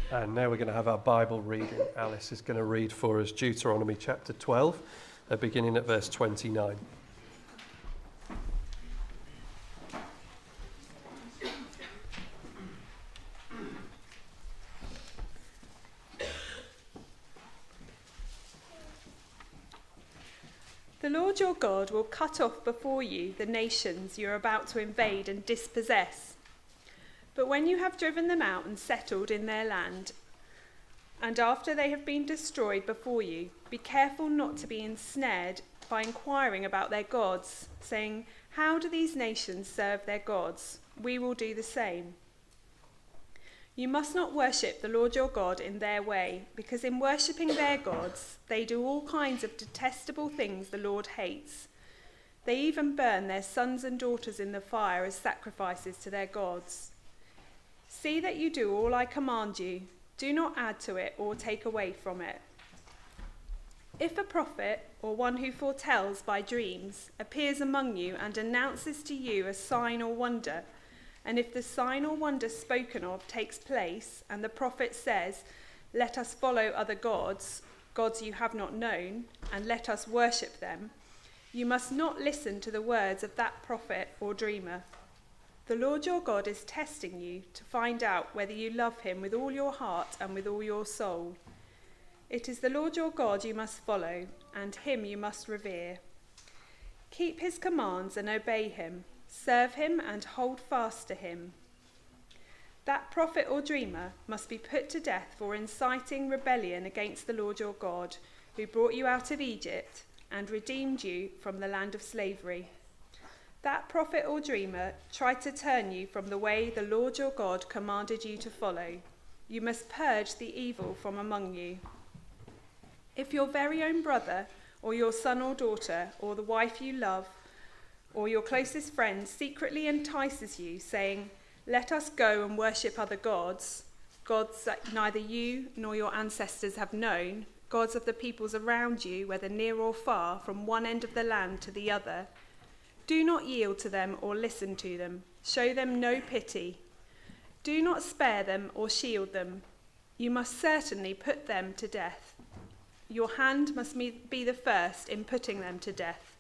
And now we're going to have our Bible reading. Alice is going to read for us Deuteronomy chapter 12, beginning at verse 29. The Lord your God will cut off before you the nations you are about to invade and dispossess. But when you have driven them out and settled in their land, and after they have been destroyed before you, be careful not to be ensnared by inquiring about their gods, saying, "How do these nations serve their gods? We will do the same." You must not worship the Lord your God in their way, because in worshipping their gods, they do all kinds of detestable things the Lord hates. They even burn their sons and daughters in the fire as sacrifices to their gods. See that you do all I command you. Do not add to it or take away from it. If a prophet or one who foretells by dreams appears among you and announces to you a sign or wonder, and if the sign or wonder spoken of takes place, and the prophet says, "Let us follow other gods, gods you have not known, and let us worship them," you must not listen to the words of that prophet or dreamer. The Lord your God is testing you to find out whether you love him with all your heart and with all your soul. It is the Lord your God you must follow, and him you must revere. Keep his commands and obey him. Serve him and hold fast to him. That prophet or dreamer must be put to death for inciting rebellion against the Lord your God, who brought you out of Egypt and redeemed you from the land of slavery. That prophet or dreamer tried to turn you from the way the Lord your God commanded you to follow. You must purge the evil from among you. If your very own brother, or your son or daughter, or the wife you love, or your closest friend secretly entices you, saying, "Let us go and worship other gods," gods that neither you nor your ancestors have known, gods of the peoples around you, whether near or far, from one end of the land to the other, do not yield to them or listen to them. Show them no pity. Do not spare them or shield them. You must certainly put them to death. Your hand must be the first in putting them to death,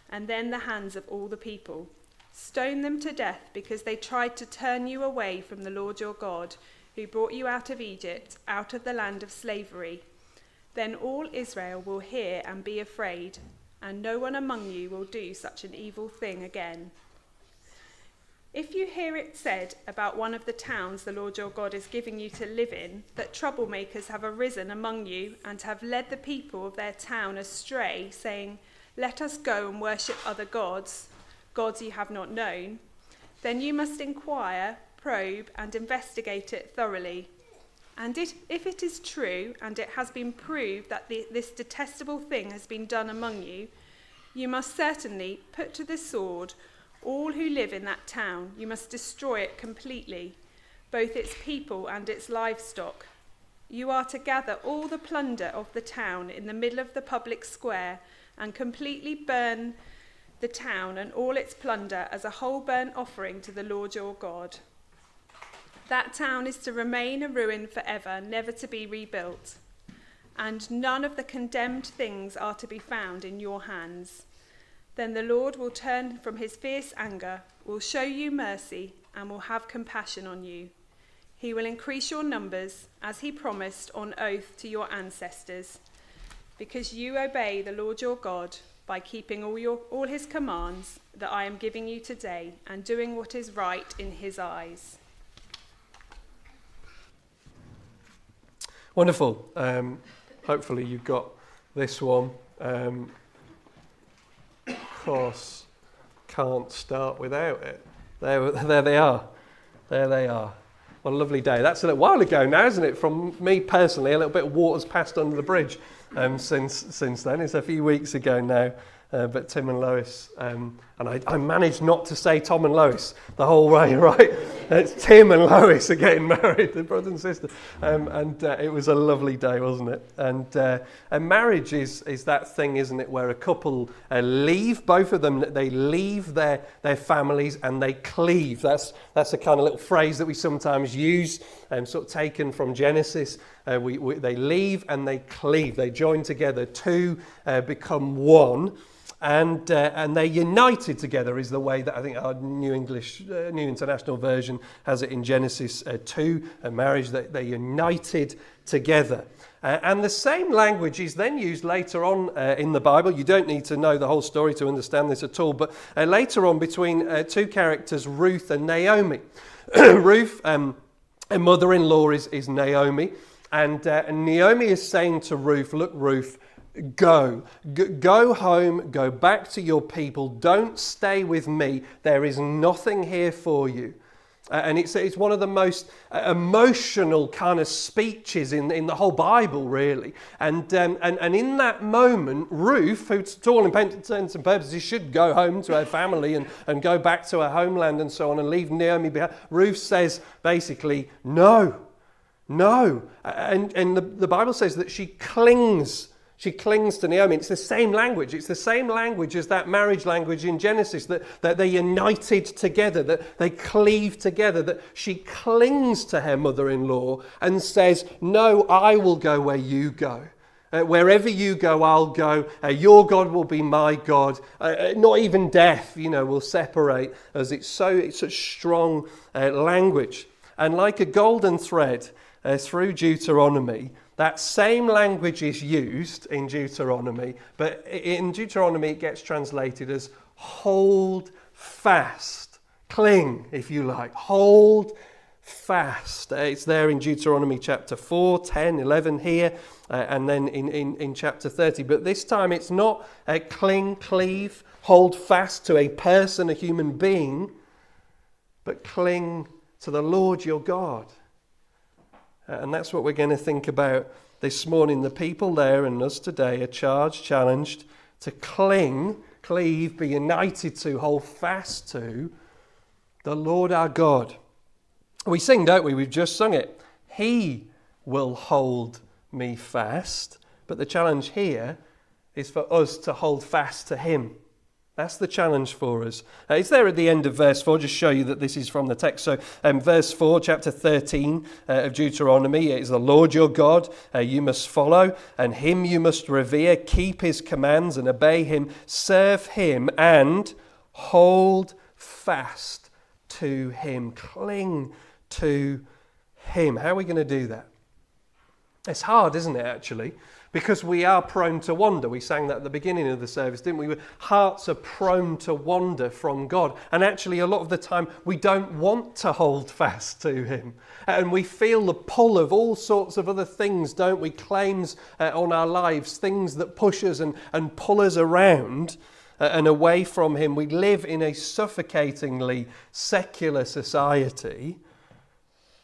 and then the hands of all the people. Stone them to death because they tried to turn you away from the Lord your God, who brought you out of Egypt, out of the land of slavery. Then all Israel will hear and be afraid, and no one among you will do such an evil thing again. If you hear it said about one of the towns the Lord your God is giving you to live in, that troublemakers have arisen among you and have led the people of their town astray, saying, "Let us go and worship other gods, gods you have not known," then you must inquire, probe, and investigate it thoroughly. And if it is true, and it has been proved that this detestable thing has been done among you, you must certainly put to the sword all who live in that town. You must destroy it completely, both its people and its livestock. You are to gather all the plunder of the town in the middle of the public square and completely burn the town and all its plunder as a whole burnt offering to the Lord your God. That town is to remain a ruin forever, never to be rebuilt. And none of the condemned things are to be found in your hands. Then the Lord will turn from his fierce anger, will show you mercy, and will have compassion on you. He will increase your numbers, as he promised on oath to your ancestors, because you obey the Lord your God by keeping all his commands that I am giving you today, and doing what is right in his eyes. Wonderful. Hopefully you've got this one. Of course, can't start without it. There they are. There they are. What a lovely day. That's a little while ago now, isn't it? From me personally, a little bit of water's passed under the bridge since then. It's a few weeks ago now. But Tim and Lois, I And I managed not to say Tom and Lois the whole way, right? It's Tim and Lois are getting married, the brother and sister. It was a lovely day, wasn't it? And marriage is that thing, isn't it, where a couple leave, both of them, they leave their families and they cleave. That's a kind of little phrase that we sometimes use, sort of taken from Genesis. They leave and they cleave. They join together. Two become one. And they're united together is the way that I think our New International Version has it in Genesis 2, a marriage that they're united together. And the same language is then used later on in the Bible. You don't need to know the whole story to understand this at all, but later on between two characters, Ruth and Naomi. Ruth, her mother-in-law is Naomi, and Naomi is saying to Ruth, look, Ruth, go home, go back to your people, don't stay with me, there is nothing here for you. And it's one of the most emotional kind of speeches in the whole Bible, really. And in that moment, Ruth, who to all intents and purposes should go home to her family and go back to her homeland and so on and leave Naomi behind, Ruth says basically, no. And the Bible says that she clings to Naomi. It's the same language. It's the same language as that marriage language in Genesis, that they're united together, that they cleave together, that she clings to her mother-in-law and says, no, I will go where you go. Wherever you go, I'll go. Your God will be my God. Not even death, will separate us. It's such strong language. And like a golden thread through Deuteronomy, that same language is used in Deuteronomy, but in Deuteronomy it gets translated as hold fast, cling, if you like, hold fast. It's there in Deuteronomy chapter 4, 10, 11 here, and then in chapter 30. But this time it's not cling, cleave, hold fast to a person, a human being, but cling to the Lord your God. And that's what we're going to think about this morning. The people there and us today are challenged to cling, cleave, be united to, hold fast to the Lord our God. We sing, don't we? We've just sung it. He will hold me fast. But the challenge here is for us to hold fast to him. That's the challenge for us. It's there at the end of verse 4, just show you that this is from the text. So verse 4, chapter 13 of Deuteronomy, it is the Lord your God you must follow, and him you must revere, keep his commands and obey him, serve him and hold fast to him, cling to him. How are we going to do that? It's hard, isn't it, actually? Because we are prone to wander. We sang that at the beginning of the service, didn't we? Hearts are prone to wander from God. And actually, a lot of the time, we don't want to hold fast to him. And we feel the pull of all sorts of other things, don't we? Claims on our lives, things that push us and pull us around and away from him. We live in a suffocatingly secular society,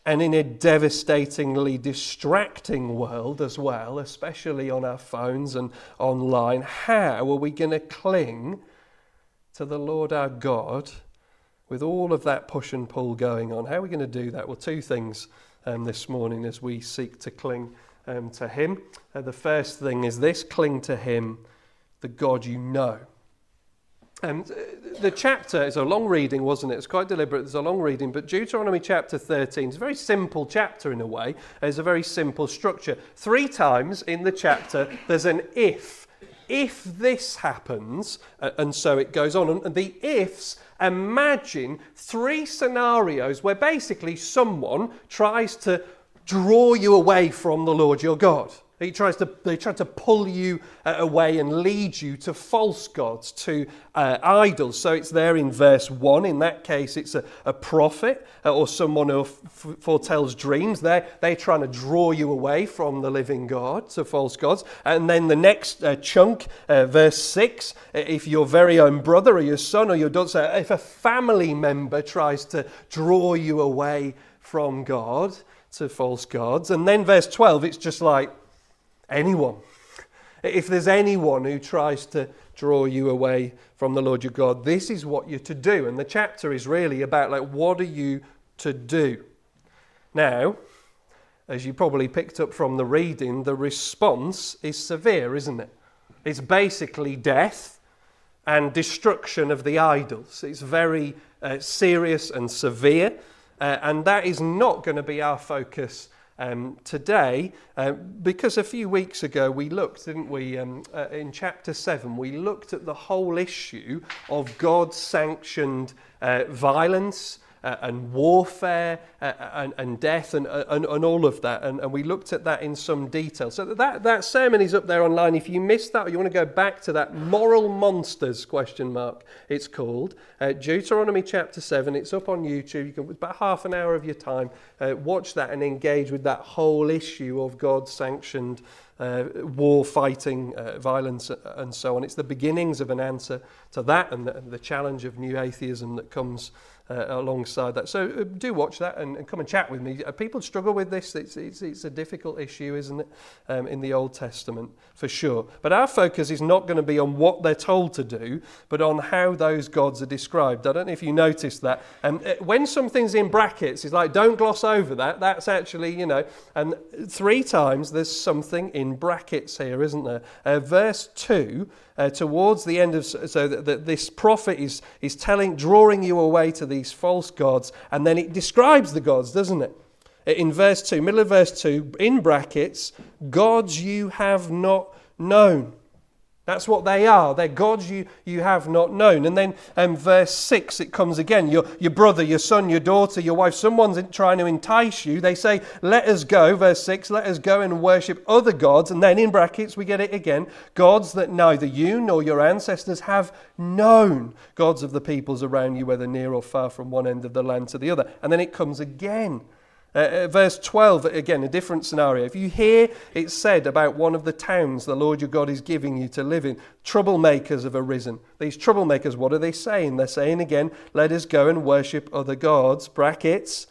and in a devastatingly distracting world as well, especially on our phones and online. How are we going to cling to the Lord our God with all of that push and pull going on? How are we going to do that? Well, two things this morning as we seek to cling to him. The first thing is this: cling to him, the God you know. The chapter is a long reading, wasn't it? It's quite deliberate. It's a long reading, but Deuteronomy chapter 13 is a very simple chapter in a way. It's a very simple structure. 3 times in the chapter there's an if. If this happens, and so it goes on. And the ifs imagine 3 scenarios where basically someone tries to draw you away from the Lord your God. They try to pull you away and lead you to false gods, to idols. So it's there in verse 1. In that case, it's a prophet or someone who foretells dreams. They're trying to draw you away from the living God to false gods. And then the next chunk, verse 6, if your very own brother or your son or your daughter, if a family member tries to draw you away from God to false gods. And then verse 12, it's just like, anyone. If there's anyone who tries to draw you away from the Lord your God, this is what you're to do. And the chapter is really about, like, what are you to do? Now, as you probably picked up from the reading, the response is severe, isn't it? It's basically death and destruction of the idols. It's very serious and severe, and that is not going to be our focus today, because a few weeks ago we looked, didn't we, in chapter 7, we looked at the whole issue of God-sanctioned violence and warfare and death and all of that, and we looked at that in some detail. So that sermon is up there online. If you missed that, or you want to go back to that, Moral Monsters, ? It's called Deuteronomy chapter 7. It's up on YouTube. You can, about half an hour of your time, watch that and engage with that whole issue of God-sanctioned war fighting, violence, and so on. It's the beginnings of an answer to that, and the challenge of new atheism that comes alongside that. So do watch that and come and chat with me. People struggle with this. It's a difficult issue, isn't it, in the Old Testament, for sure. But our focus is not going to be on what they're told to do, but on how those gods are described. I don't know if you noticed that. When something's in brackets, it's like, don't gloss over that. That's actually, and 3 times there's something in brackets here, isn't there? Verse 2, towards the end of, so that this prophet is drawing you away to these false gods, and then it describes the gods, doesn't it? In verse 2, middle of verse 2, in brackets, gods you have not known. That's what they are. They're gods you have not known. And then verse 6, it comes again. Your brother, your son, your daughter, your wife, someone's trying to entice you. They say, let us go, verse 6, let us go and worship other gods. And then in brackets, we get it again. Gods that neither you nor your ancestors have known. Gods of the peoples around you, whether near or far from one end of the land to the other. And then it comes again. Verse 12, again, a different scenario. If you hear it said about one of the towns the Lord your God is giving you to live in, troublemakers have arisen. These troublemakers, what are they saying? They're saying again, let us go and worship other gods, brackets,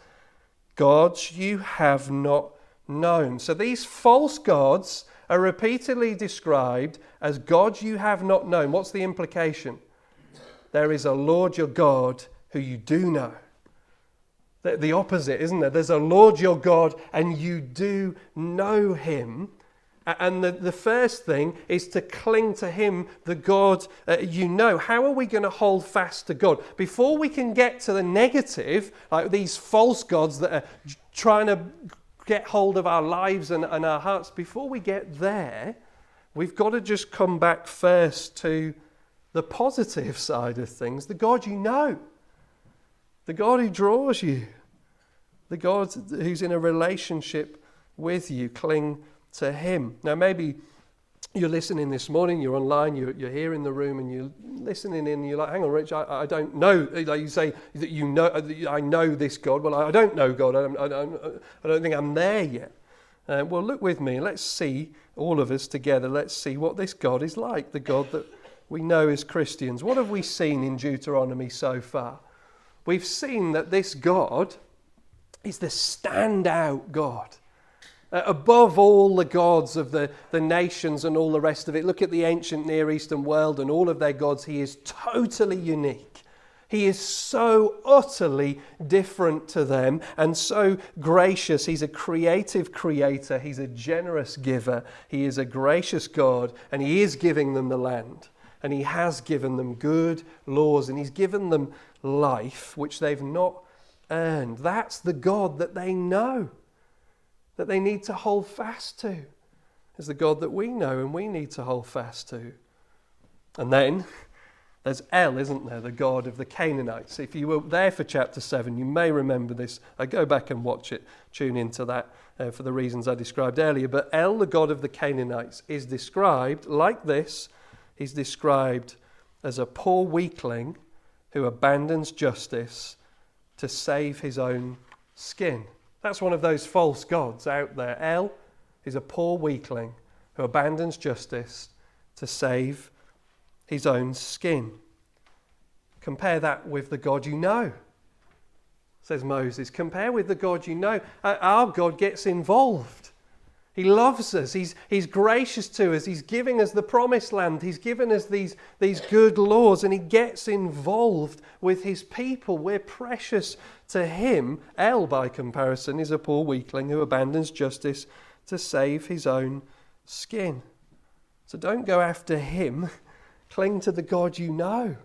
gods you have not known. So these false gods are repeatedly described as gods you have not known. What's the implication? There is a Lord your God who you do know. The opposite, isn't there? There's a Lord your God and you do know him. And the first thing is to cling to him, the God you know. How are we going to hold fast to God? Before we can get to the negative, like these false gods that are trying to get hold of our lives and our hearts, before we get there, we've got to just come back first to the positive side of things, the God you know. The God who draws you, the God who's in a relationship with you, cling to him. Now maybe you're listening this morning, you're online, you're here in the room and you're listening in and you're like, hang on Rich, I don't know. Like you say that you know, I know this God. Well, I don't know God. I don't think I'm there yet. Well, look with me. Let's see, all of us together, let's see what this God is like, the God that we know as Christians. What have we seen in Deuteronomy so far? We've seen that this God is the standout God. Above all the gods of the nations and all the rest of it. Look at the ancient Near Eastern world and all of their gods. He is totally unique. He is so utterly different to them and so gracious. He's a creative creator. He's a generous giver. He is a gracious God, and he is giving them the land. And he has given them good laws, and he's given them life which they've not earned. That's the God that they know, that they need to hold fast to, is the God that we know and we need to hold fast to. And then there's El, isn't there, the God of the Canaanites. If you were there for chapter 7, you may remember this. I go back and watch it, tune into that for the reasons I described earlier. But El, the God of the Canaanites, is described like this. He's described as a poor weakling who abandons justice to save his own skin. That's one of those false gods out there. El is a poor weakling who abandons justice to save his own skin. Compare that with the God you know, says Moses. Compare with the God you know. Our God gets involved. He loves us. He's gracious to us. He's giving us the promised land. He's given us these good laws, and he gets involved with his people. We're precious to him. El, by comparison, is a poor weakling who abandons justice to save his own skin. So don't go after him. Cling to the God you know.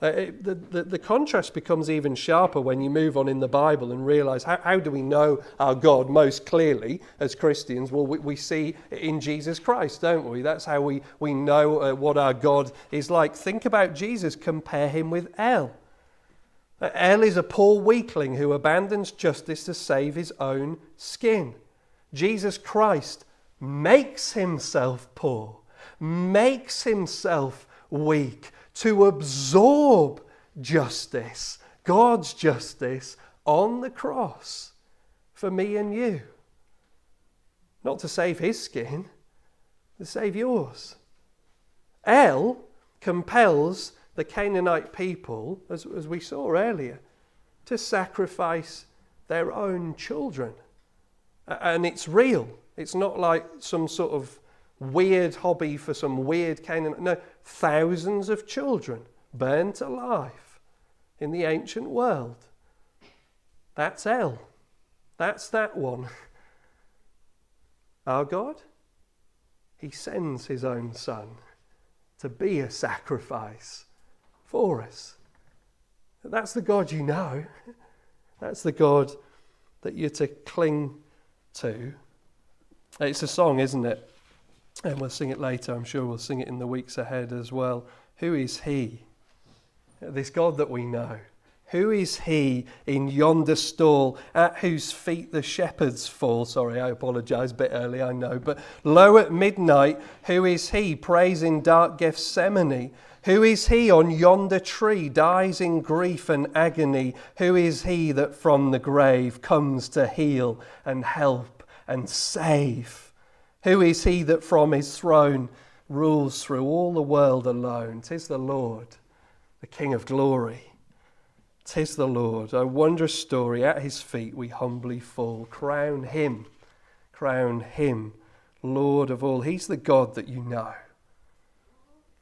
The contrast becomes even sharper when you move on in the Bible and realize how do we know our God most clearly as Christians? Well, we see in Jesus Christ, don't we? That's how we know what our God is like. Think about Jesus, compare him with El. El is a poor weakling who abandons justice to save his own skin. Jesus Christ makes himself poor, makes himself weak, to absorb justice, God's justice, on the cross for me and you. Not to save his skin, to save yours. El compels the Canaanite people, as we saw earlier, to sacrifice their own children. And it's real. It's not like some sort of weird hobby for some weird Canaanite. No, thousands of children burnt alive in the ancient world. That's El. That's that one. Our God, he sends his own son to be a sacrifice for us. That's the God you know. That's the God that you're to cling to. It's a song, isn't it? And we'll sing it later. I'm sure we'll sing it in the weeks ahead as well. Who is he? This God that we know. Who is he in yonder stall at whose feet the shepherds fall? Sorry, I apologise, a bit early, I know. But low at midnight, who is he? Prays in dark Gethsemane. Who is he on yonder tree? Dies in grief and agony. Who is he that from the grave comes to heal and help and save? Who is he that from his throne rules through all the world alone? 'Tis the Lord, the King of glory. 'Tis the Lord, a wondrous story. At his feet we humbly fall. Crown him, Lord of all. He's the God that you know.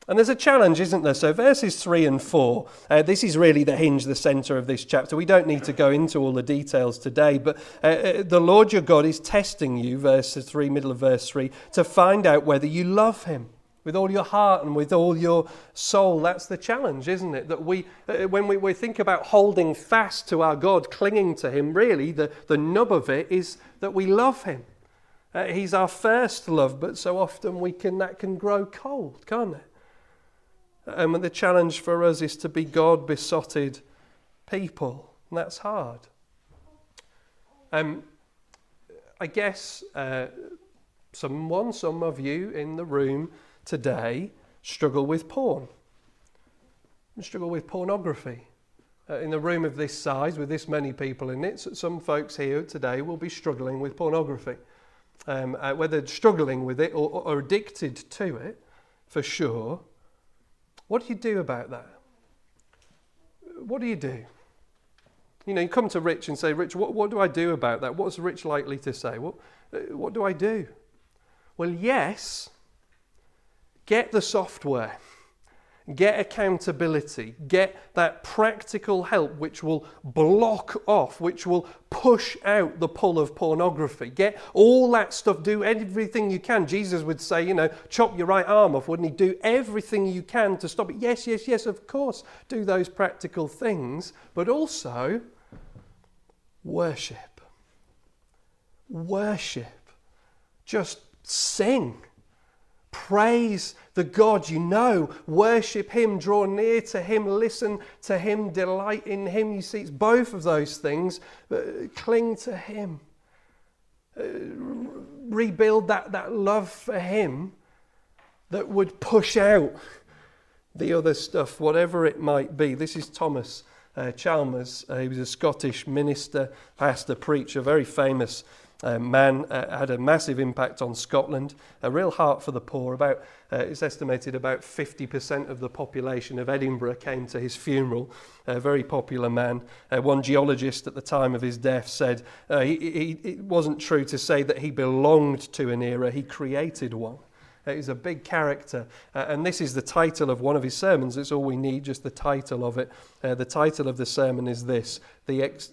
And there's a challenge, isn't there? So verses 3 and 4, this is really the hinge, the centre of this chapter. We don't need to go into all the details today, but the Lord your God is testing you, verse 3, middle of verse 3, to find out whether you love him with all your heart and with all your soul. That's the challenge, isn't it? That when we think about holding fast to our God, clinging to him, really the nub of it is that we love him. He's our first love, but so often that can grow cold, can't it? And the challenge for us is to be God-besotted people. And that's hard. I guess some of you in the room today struggle with porn. You struggle with pornography. In a room of this size, with this many people in it, some folks here today will be struggling with pornography. Whether struggling with it or addicted to it, for sure. What do you do about that? What do you do? You know, you come to Rich and say, Rich, what do I do about that? What's Rich likely to say? What do I do? Well, yes, get the software. Get accountability. Get that practical help which will block off, which will push out the pull of pornography. Get all that stuff. Do everything you can. Jesus would say, chop your right arm off, wouldn't he? Do everything you can to stop it. Yes, of course. Do those practical things. But also, worship. Worship. Just sing. Praise the God you know. Worship him, draw near to him, listen to him, delight in him. You see, it's both of those things. Cling to him. Rebuild that love for him that would push out the other stuff, whatever it might be. This is Thomas Chalmers. He was a Scottish minister, pastor, preacher, very famous man, had a massive impact on Scotland, a real heart for the poor. It's estimated about 50% of the population of Edinburgh came to his funeral. A very popular man. One geologist at the time of his death said it wasn't true to say that he belonged to an era, he created one. He's a big character, and this is the title of one of his sermons. It's all we need, just the title of it. The title of the sermon is this,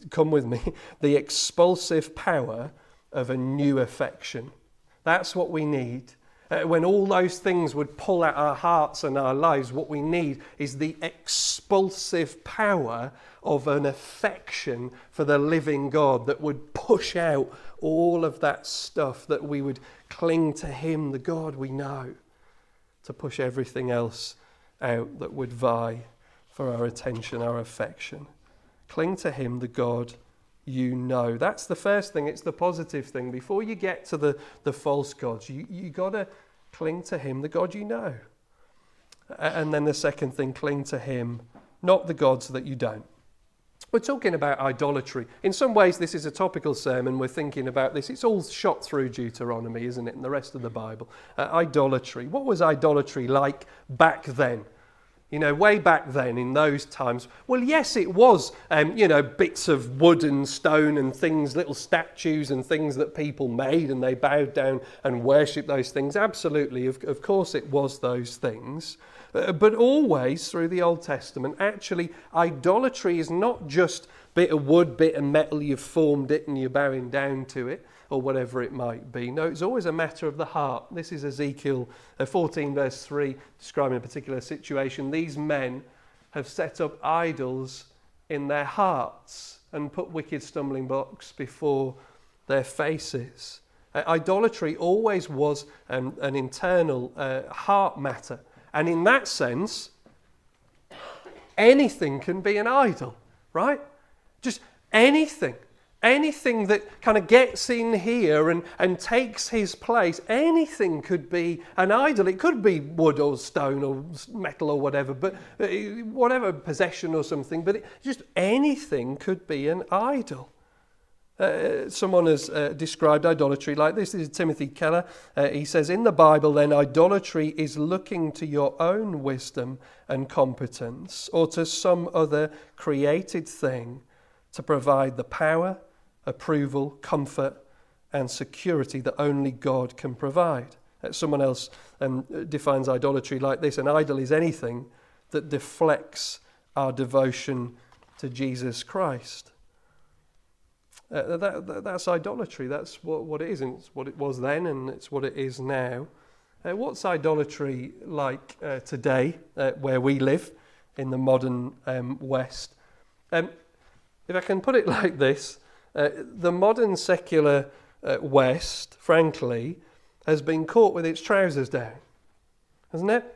come with me, the expulsive power of a new affection. That's what we need. When all those things would pull at our hearts and our lives, what we need is the expulsive power of an affection for the living God that would push out all of that stuff, that we would cling to him, the God we know, to push everything else out that would vie for our attention, our affection. Cling to him, the God you know. That's the first thing. It's the positive thing. Before you get to the false gods, you got to cling to him, the God you know. And then the second thing, cling to him, not the gods that you don't. We're talking about idolatry. In some ways, this is a topical sermon. We're thinking about this. It's all shot through Deuteronomy, isn't it, and the rest of the Bible. Idolatry. What was idolatry like back then? You know, way back then in those times. Well, yes, it was, bits of wood and stone and things, little statues and things that people made, and they bowed down and worshipped those things. Absolutely, of course it was those things. But always through the Old Testament, actually, idolatry is not just bit of wood, bit of metal, you've formed it and you're bowing down to it, or whatever it might be. No, it's always a matter of the heart. This is Ezekiel 14 verse 3, describing a particular situation. These men have set up idols in their hearts and put wicked stumbling blocks before their faces. Idolatry always was an internal heart matter. And in that sense, anything can be an idol, right? Just anything. Anything that kind of gets in here and takes his place, anything could be an idol. It could be wood or stone or metal or whatever, but whatever possession or something, but just anything could be an idol. Someone has described idolatry like this. This is Timothy Keller. He says, in the Bible, then, idolatry is looking to your own wisdom and competence or to some other created thing to provide the power, approval, comfort, and security that only God can provide. Someone else defines idolatry like this. An idol is anything that deflects our devotion to Jesus Christ. That's idolatry. That's what it is, and it's what it was then, and it's what it is now. What's idolatry like today, where we live in the modern West? If I can put it like this, the modern secular West, frankly, has been caught with its trousers down, hasn't it?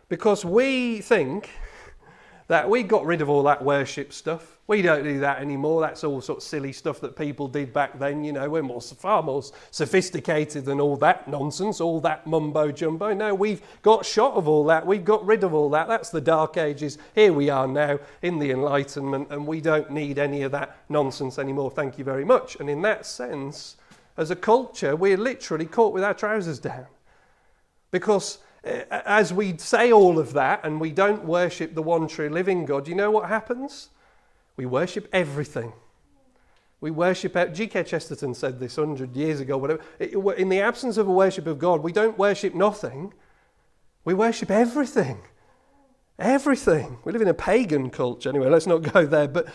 Because we think that we got rid of all that worship stuff. We don't do that anymore. That's all sort of silly stuff that people did back then. You know, we're far more sophisticated than all that nonsense, all that mumbo jumbo. No, we've got shot of all that. We've got rid of all that. That's the Dark Ages. Here we are now in the Enlightenment, and we don't need any of that nonsense anymore. Thank you very much. And in that sense, as a culture, we're literally caught with our trousers down. Because as we say all of that and we don't worship the one true living God, you know what happens? We worship everything. We worship, G.K. Chesterton said this 100 years ago, whatever. In the absence of a worship of God, we don't worship nothing. We worship everything. Everything. We live in a pagan culture. Anyway, let's not go there. But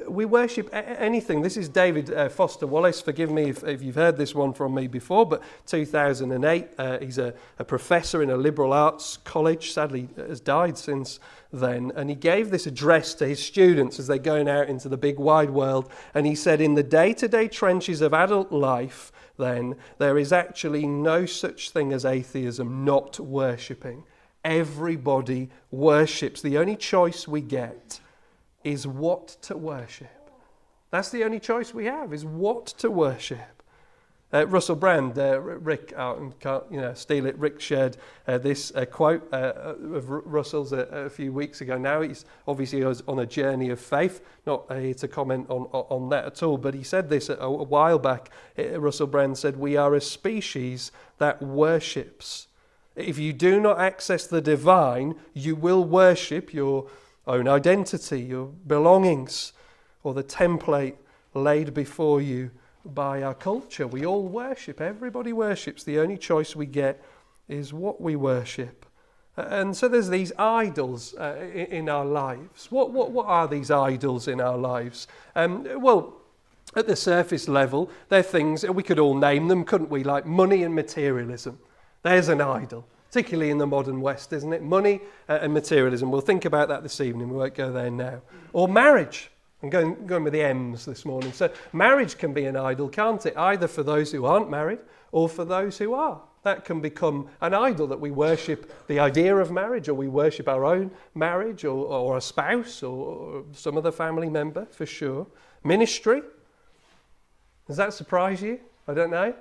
we worship anything. This is David Foster Wallace. Forgive me if you've heard this one from me before, but 2008, he's a professor in a liberal arts college. Sadly, has died since then. And he gave this address to his students as they're going out into the big wide world. And he said, in the day-to-day trenches of adult life, then, there is actually no such thing as atheism, not worshipping. Everybody worships. The only choice we get is what to worship. That's the only choice we have, is what to worship. Russell Brand, Rick, can't steal it. Rick shared this quote of Russell's a few weeks ago. Now he's obviously on a journey of faith. Not here to comment on that at all. But he said this a while back. Russell Brand said, "We are a species that worships. If you do not access the divine, you will worship your own identity, your belongings, or the template laid before you by our culture." We all worship. Everybody worships. The only choice we get is what we worship. And so there's these idols in our lives. What are these idols in our lives? Well, at the surface level, they're things, we could all name them, couldn't we? Like money and materialism. There's an idol, particularly in the modern West, isn't it? Money and materialism. We'll think about that this evening. We won't go there now. Or marriage. I'm going with the M's this morning. So marriage can be an idol, can't it? Either for those who aren't married or for those who are. That can become an idol, that we worship the idea of marriage, or we worship our own marriage, or a spouse, or some other family member, for sure. Ministry. Does that surprise you? I don't know.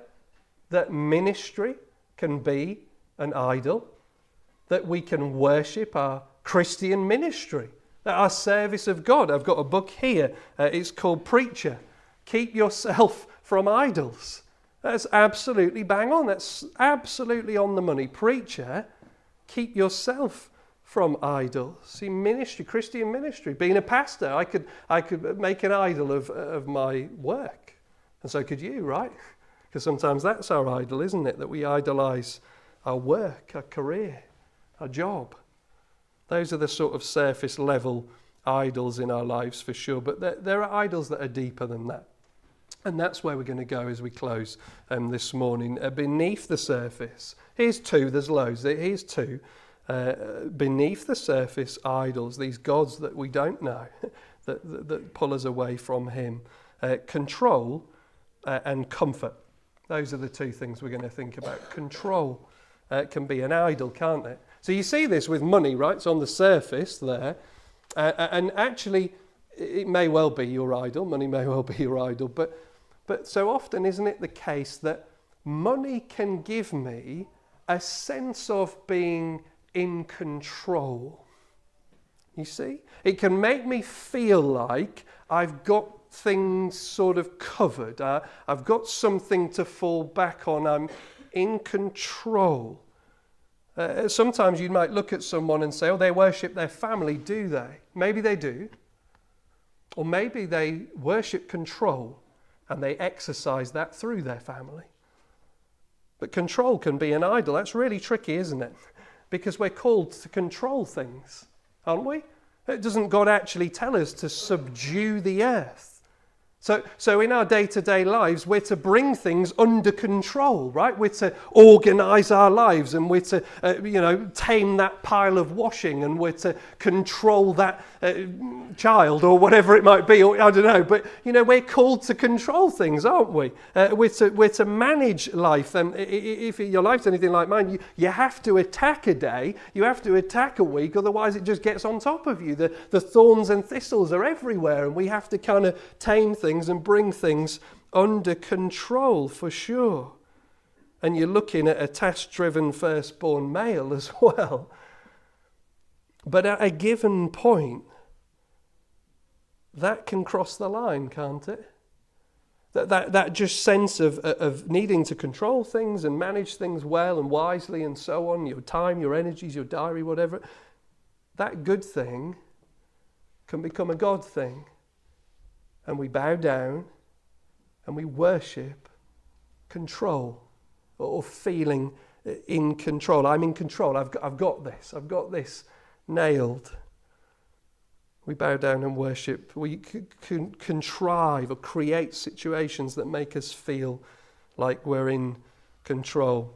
That ministry can be an idol. That we can worship our Christian ministry. Our service of God. I've got a book here. It's called Preacher. Keep yourself from idols. That's absolutely bang on. That's absolutely on the money. Preacher, keep yourself from idols. See, ministry, Christian ministry. Being a pastor, I could make an idol of my work. And so could you, right? Because sometimes that's our idol, isn't it? That we idolize our work, our career, our job. Those are the sort of surface level idols in our lives for sure. But there are idols that are deeper than that. And that's where we're going to go as we close this morning. Beneath the surface, here's two, there's loads. Here's two. Beneath the surface, idols, these gods that we don't know, that pull us away from him. Control and comfort. Those are the two things we're going to think about. Control can be an idol, can't it? So you see this with money, right? It's on the surface there. And actually, it may well be your idol. Money may well be your idol. But so often, isn't it the case that money can give me a sense of being in control? You see? It can make me feel like I've got things sort of covered. I've got something to fall back on. I'm in control. Sometimes you might look at someone and say, oh, they worship their family, do they? Maybe they do. Or maybe they worship control and they exercise that through their family. But control can be an idol. That's really tricky, isn't it? Because we're called to control things, aren't we? Doesn't God actually tell us to subdue the earth? So in our day-to-day lives, we're to bring things under control, right? We're to organise our lives, and we're to, tame that pile of washing, and we're to control that child or whatever it might be, or I don't know. But, we're called to control things, aren't we? We're to manage life. And if your life's anything like mine, you have to attack a day, you have to attack a week, otherwise it just gets on top of you. The thorns and thistles are everywhere, and we have to kind of tame things and bring things under control for sure. And you're looking at a task-driven firstborn male as well. But at a given point, that can cross the line, can't it? That just sense of needing to control things and manage things well and wisely and so on, your time, your energies, your diary, whatever, that good thing can become a God thing. And we bow down and we worship control, or feeling in control. I'm in control. I've got this. I've got this nailed. We bow down and worship. We contrive or create situations that make us feel like we're in control.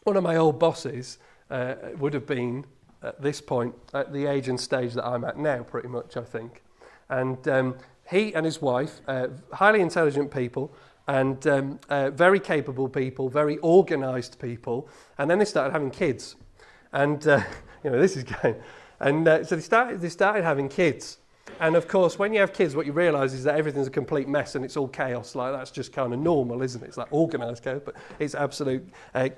One of my old bosses would have been, at this point, at the age and stage that I'm at now, pretty much, I think. And he and his wife, highly intelligent people, and very capable people, very organised people, and then they started having kids. And, this is going. And so they started having kids. And of course, when you have kids, what you realise is that everything's a complete mess and it's all chaos. Like, that's just kind of normal, isn't it? It's like organised chaos, but it's absolute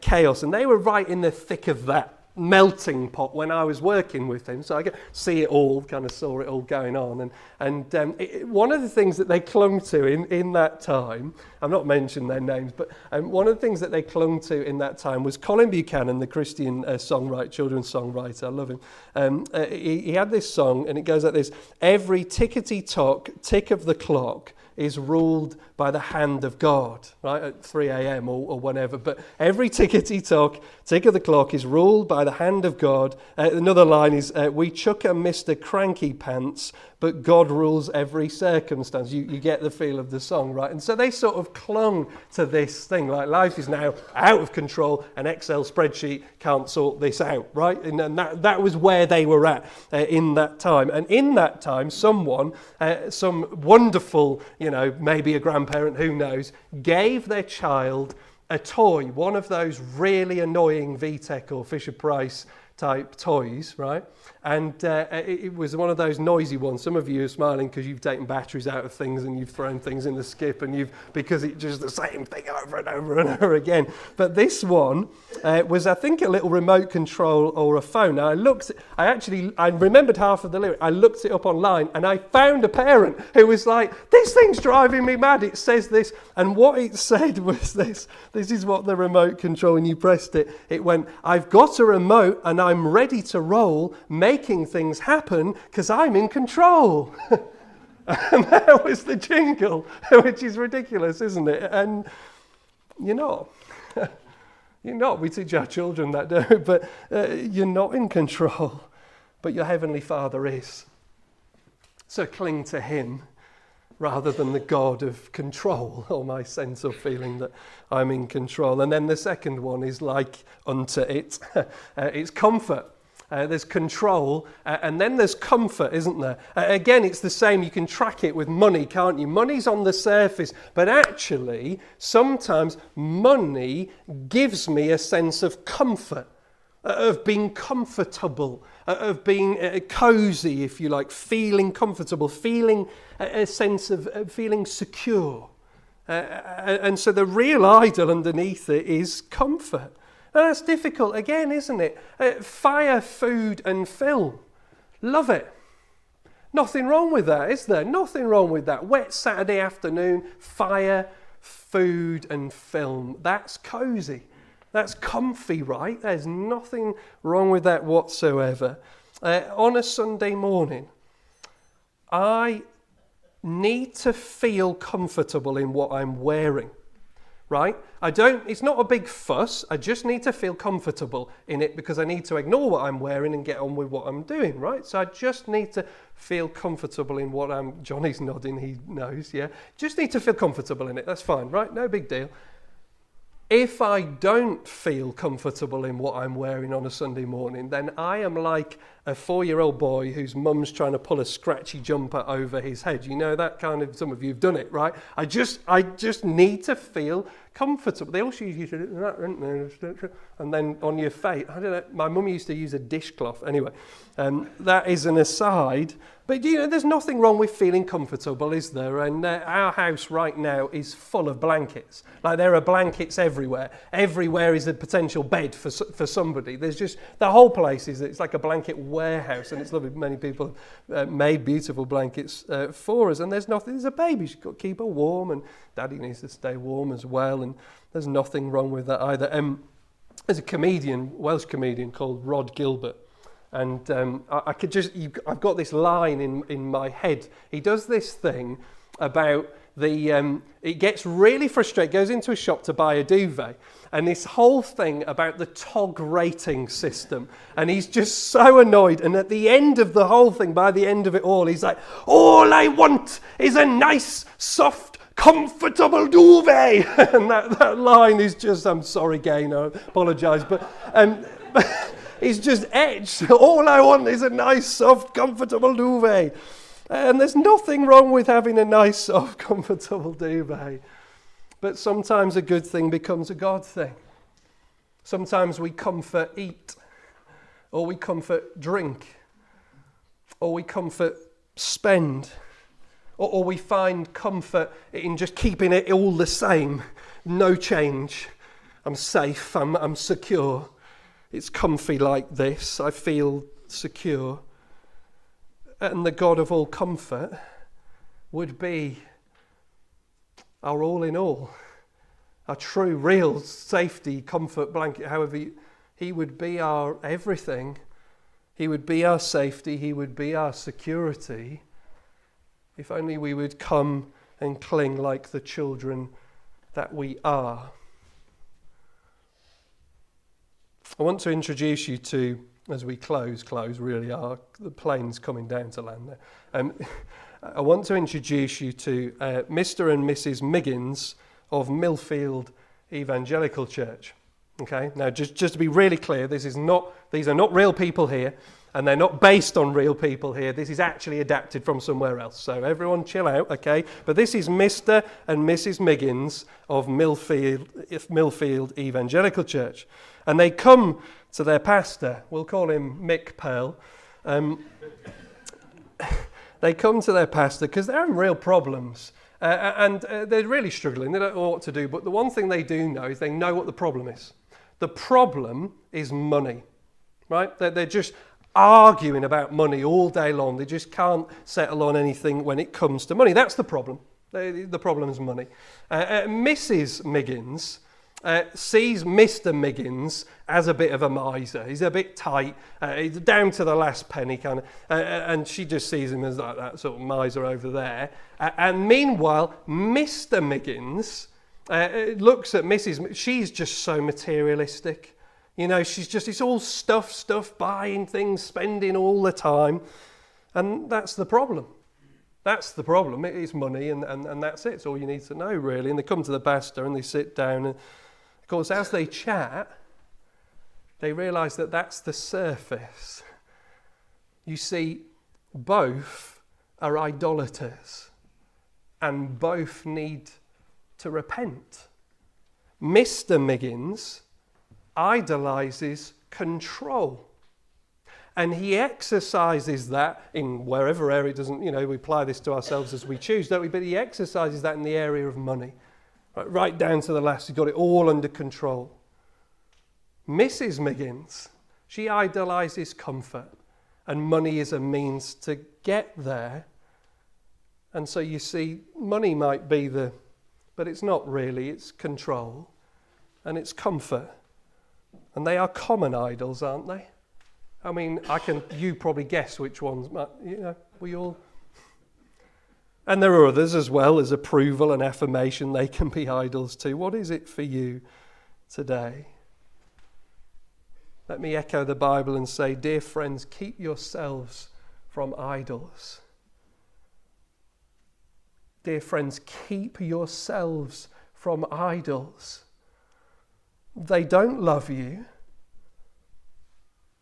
chaos. And they were right in the thick of that melting pot when I was working with him, so I could see it all, kind of saw it all going on. And one of the things that they clung to in that time, I'm not mentioning their names, but one of the things that they clung to in that time was Colin Buchanan, the Christian children's songwriter. I love him. He had this song, and it goes like this: every tickety-tock tick of the clock is ruled by the hand of God, right, at 3 a.m. or whenever. But every tickety-tock, tick of the clock is ruled by the hand of God. Another line is, we chuck a Mr. Cranky Pants, but God rules every circumstance. You get the feel of the song, right? And so they sort of clung to this thing, like life is now out of control, an Excel spreadsheet can't sort this out, right? And that was where they were at in that time. And in that time, someone, some wonderful, maybe a grandparent, who knows, gave their child a toy, one of those really annoying VTech or Fisher-Price type toys, right? And it was one of those noisy ones. Some of you are smiling because you've taken batteries out of things and you've thrown things in the skip, and because it's just the same thing over and over and over again. But this one was, I think, a little remote control or a phone. Now I remembered half of the lyric. I looked it up online and I found a parent who was like, this thing's driving me mad. It says this. And what it said was this. This is what the remote control, when you pressed it, it went, I've got a remote and I'm ready to roll, making things happen because I'm in control. And that was the jingle, which is ridiculous, isn't it? And you're not. You're not. We teach our children that, don't we? But you're not in control. But your Heavenly Father is. So cling to Him rather than the God of control, or my sense of feeling that I'm in control. And then the second one is like unto it. It's comfort. There's control, and then there's comfort, isn't there? Again, it's the same. You can track it with money, can't you? Money's on the surface, but actually, sometimes money gives me a sense of comfort, of being comfortable, of being cozy, if you like, feeling comfortable, feeling a sense of feeling secure. And so the real idol underneath it is comfort. And that's difficult again, isn't it? Fire, food and film. Love it. Nothing wrong with that, is there? Nothing wrong with that. Wet Saturday afternoon, fire, food and film. That's cozy. That's comfy, right? There's nothing wrong with that whatsoever. On a Sunday morning, I need to feel comfortable in what I'm wearing. Right? It's not a big fuss. I just need to feel comfortable in it because I need to ignore what I'm wearing and get on with what I'm doing, right? So I just need to feel comfortable in what Johnny's nodding, he knows, yeah? Just need to feel comfortable in it. That's fine, right? No big deal. If I don't feel comfortable in what I'm wearing on a Sunday morning, then I am like a 4-year-old boy whose mum's trying to pull a scratchy jumper over his head. You know that kind of, some of you have done it, right? I just need to feel comfortable. They also use that, and then on your face. I don't know, my mum used to use a dishcloth. Anyway, that is an aside. But there's nothing wrong with feeling comfortable, is there? And our house right now is full of blankets. Like, there are blankets everywhere. Everywhere is a potential bed for somebody. There's just, the whole place it's like a blanket warehouse, and it's lovely. Many people made beautiful blankets for us. And there's a baby. She's got to keep her warm, and Daddy needs to stay warm as well. And there's nothing wrong with that either. There's a Welsh comedian called Rod Gilbert. And I've got this line in my head. He does this thing about it gets really frustrated, goes into a shop to buy a duvet, and this whole thing about the TOG rating system. And he's just so annoyed. And at the end of the whole thing, by the end of it all, he's like, all I want is a nice, soft, comfortable duvet. And that line is just, I'm sorry, Gain, I apologise, but it's just etched. All I want is a nice, soft, comfortable duvet. And there's nothing wrong with having a nice, soft, comfortable duvet. But sometimes a good thing becomes a God thing. Sometimes we eat, or we drink, or we spend, or we find comfort in just keeping it all the same. No change. I'm safe. I'm secure. It's comfy like this. I feel secure. And the God of all comfort would be our all in all, our true, real safety, comfort blanket, he would be our everything. He would be our safety. He would be our security. If only we would come and cling like the children that we are. I want to introduce you to, as we close really are, the plane's coming down to land there. I want to introduce you to Mr. and Mrs. Miggins of Millfield Evangelical Church. Okay, now just to be really clear, these are not real people here, and they're not based on real people here. This is actually adapted from somewhere else. So everyone chill out, okay? But this is Mr. and Mrs. Miggins of Millfield Evangelical Church. And they come to their pastor, we'll call him Mick Pearl. They come to their pastor because they're having real problems. And they're really struggling. They don't know what to do. But the one thing they do know is they know what the problem is. The problem is money, right? They're just arguing about money all day long. They just can't settle on anything when it comes to money. That's the problem. The problem is money. Mrs. Miggins sees Mr. Miggins as a bit of a miser. He's a bit tight. He's down to the last penny kind of, and she just sees him as like that sort of miser over there. And meanwhile, Mr. Miggins looks at Mrs. She's just so materialistic. You know, it's all stuff, buying things, spending all the time. And that's the problem. That's the problem. It is money, and that's it. It's all you need to know, really. And they come to the pastor and they sit down. And of course, as they chat, they realise that that's the surface. You see, both are idolaters, and both need to repent. Mr. Miggins idolizes control. And he exercises that in wherever area. It doesn't, we apply this to ourselves as we choose, don't we? But he exercises that in the area of money. Right down to the last, he's got it all under control. Mrs. Miggins, she idolizes comfort. And money is a means to get there. And so you see, money might be but it's not really, it's control. And it's comfort. And they are common idols, aren't they? I mean, you probably guess which ones, we all. And there are others as well, as approval and affirmation, they can be idols too. What is it for you today? Let me echo the Bible and say, dear friends, keep yourselves from idols. Dear friends, keep yourselves from idols. They don't love you.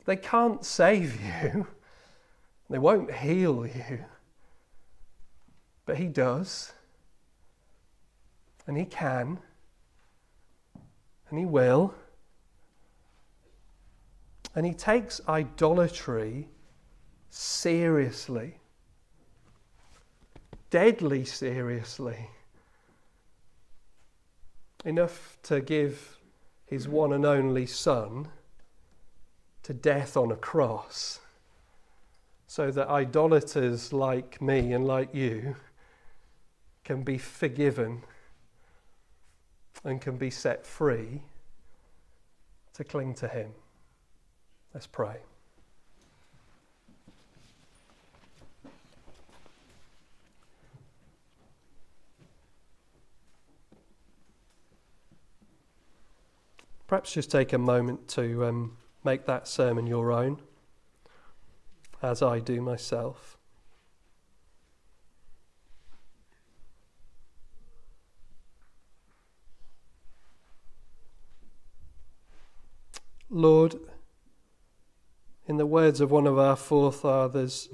They can't save you. They won't heal you. But he does. And he can. And he will. And he takes idolatry seriously. Deadly seriously. Enough to give his one and only Son to death on a cross, so that idolaters like me and like you can be forgiven and can be set free to cling to him. Let's pray. Perhaps just take a moment to make that sermon your own, as I do myself. Lord, in the words of one of our forefathers,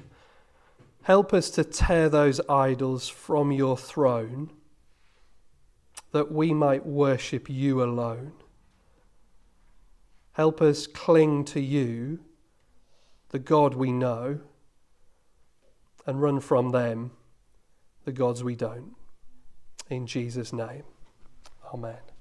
help us to tear those idols from your throne, that we might worship you alone. Help us cling to you, the God we know, and run from them, the gods we don't. In Jesus' name, amen.